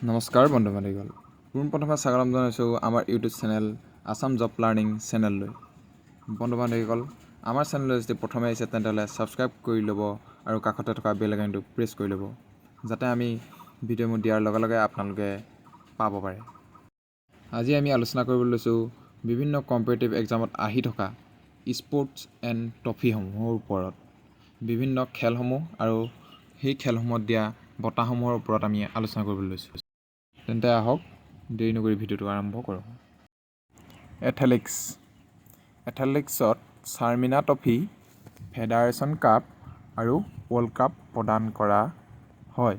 নমস্কাৰ বন্ধু বান্ধৱীসকল, পোনপ্ৰথমে স্বাগতম জনাইছোঁ আমাৰ YouTube channel Assam job learning চেনেললৈ। বন্ধু বান্ধৱীসকল, আমাৰ চেনেললৈ যদি প্ৰথমে আহিছে তেন্তে ছাবস্ক্ৰাইব কৰি ল'ব আৰু কাষতে থকা বেল আইকনটো প্ৰেছ কৰি ল'ব, যাতে আমি ভিডিঅ'বোৰ দিয়াৰ লগে লগে আপোনালোকে পাব পাৰে। আজি আমি আলোচনা কৰিবলৈ লৈছোঁ বিভিন্ন কম্পিটিটিভ এক্সামত আহি থকা স্পৰ্টছ এণ্ড ট্ৰফিসমূহৰ ওপৰত, বিভিন্ন খেলসমূহ আৰু সেই খেলসমূহত দিয়া বঁটাসমূহৰ ওপৰত আমি আলোচনা কৰিবলৈ লৈছোঁ। তেন্তে আহক দেৰি নকৰি ভিডিঅ'টো আৰম্ভ কৰোঁ। এথলেটিক্সত চাৰ্মিনা ট্ৰফি, ফেডাৰেশ্যন কাপ আৰু ৱৰ্ল্ড কাপ প্ৰদান কৰা হয়।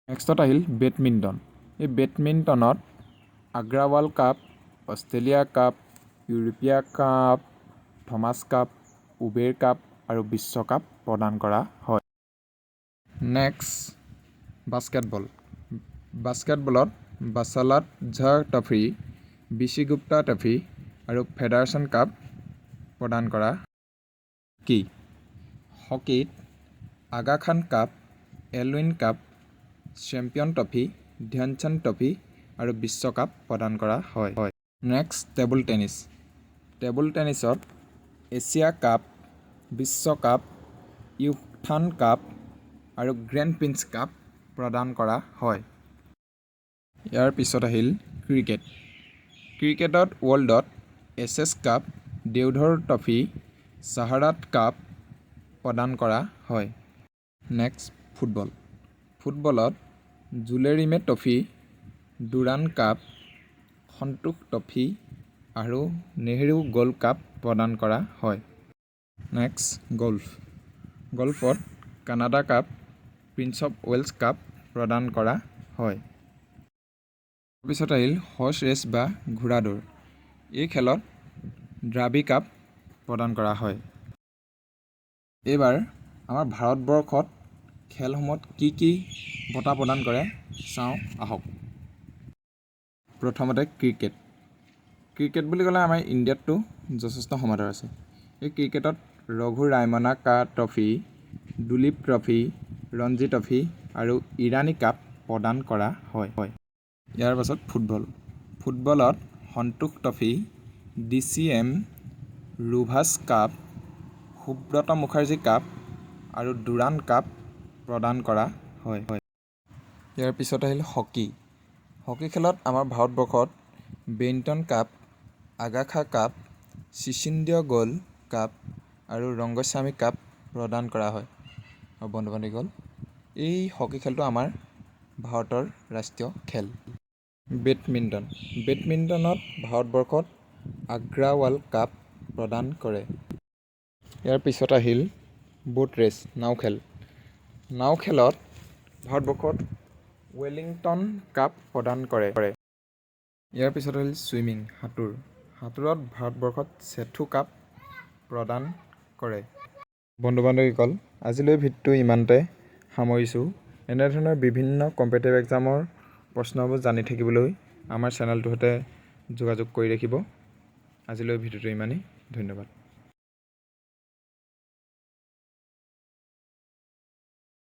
নেক্সটত আহিল বেডমিণ্টন। এই বেডমিণ্টনত আগ্ৰাৱাল কাপ, অষ্ট্ৰেলিয়া কাপ, ইউৰোপীয় cup, Thomas cup, Uber cup আৰু বিশ্বকাপ প্ৰদান কৰা হয়। Next বাস্কেটবলত বাচালাত Jha trophy, BC Gupta trophy আৰু ফেডাৰেশ্যন কাপ প্ৰদান কৰা। হকীত Aga Khan cup, Allwyn cup, champion trophy, Dhyanchand trophy আৰু বিশ্বকাপ প্ৰদান কৰা হয়। নেক্সট টেবুল টেনিছত এছিয়া কাপ, বিশ্বকাপ, ইউথান কাপ আৰু গ্ৰেণ্ড প্ৰিন্স কাপ প্ৰদান কৰা হয়। ইয়াৰ পিছত আহিল ক্ৰিকেটত ৱৰ্ল্ডত এছেছ কাপ, দেওধৰ ট্ৰফি, চাহাৰাত কাপ প্ৰদান কৰা হয়। নেক্সট ফুটবলত Jules Rimet trophy, Durand cup, Santosh trophy আৰু নেহৰু গ'ল্ড কাপ প্ৰদান কৰা হয়। নেক্সট গল্ফত Canada cup, prince of Wales cup প্ৰদান কৰা হয়। তাৰপিছত আহিল হৰ্চ ৰেচ বা ঘোঁৰা দৌৰ। এই খেলত দ্ৰাবি কাপ প্ৰদান কৰা হয়। এইবাৰ আমাৰ ভাৰতবৰ্ষত খেলসমূহত কি কি বঁটা প্ৰদান কৰে চাওঁ আহক। প্ৰথমতে ক্ৰিকেট বুলি ক'লে আমাৰ ইণ্ডিয়াততো যথেষ্ট সমাদৰ আছে। এই ক্ৰিকেটত ৰঘু ৰায়মনা trophy, Duleep trophy, Ranji trophy আৰু ইৰাণী কাপ প্ৰদান কৰা হয়। ইয়াৰ পাছত ফুটবলত Santosh trophy, DCM, Rovers cup, Subroto Mukherjee cup আৰু ডুৰাণ্ড কাপ প্ৰদান কৰা হয়। ইয়াৰ পিছত আহিল হকী খেলত আমাৰ ভাৰতবৰ্ষত বেইনটন কাপ, আগাখা কাপ, চিচিন্দ্য গ'ল্ড কাপ আৰু ৰংগস্বামী কাপ প্ৰদান কৰা হয়। আৰু বন্ধু বান্ধৱীসকল, এই হকী খেলটো আমাৰ ভাৰতৰ ৰাষ্ট্ৰীয় খেল। বেডমিণ্টনত ভাৰতবৰ্ষত আগ্ৰাৱাল কাপ প্ৰদান কৰে। ইয়াৰ পিছত আহিল ব'ট ৰেচ নাও খেলত ভাৰতবৰ্ষত ৱেলিংটন কাপ প্ৰদান কৰে। ইয়াৰ পিছত আহিল ছুইমিং সাঁতোৰত ভাৰতবৰ্ষত চেথু কাপ প্ৰদান কৰে। বন্ধু বান্ধৱীসকল, আজিলৈ ভিডিঅ'টো ইমানতে সামৰিছোঁ। এনেধৰণৰ বিভিন্ন কম্পিটিটিভ এক্সামৰ প্ৰশ্নবোৰ জানি থাকিবলৈ আমাৰ চেনেলটোৰ সৈতে যোগাযোগ কৰি ৰাখিব। আজিলৈ ভিডিঅ'টো ইমানেই, ধন্যবাদ।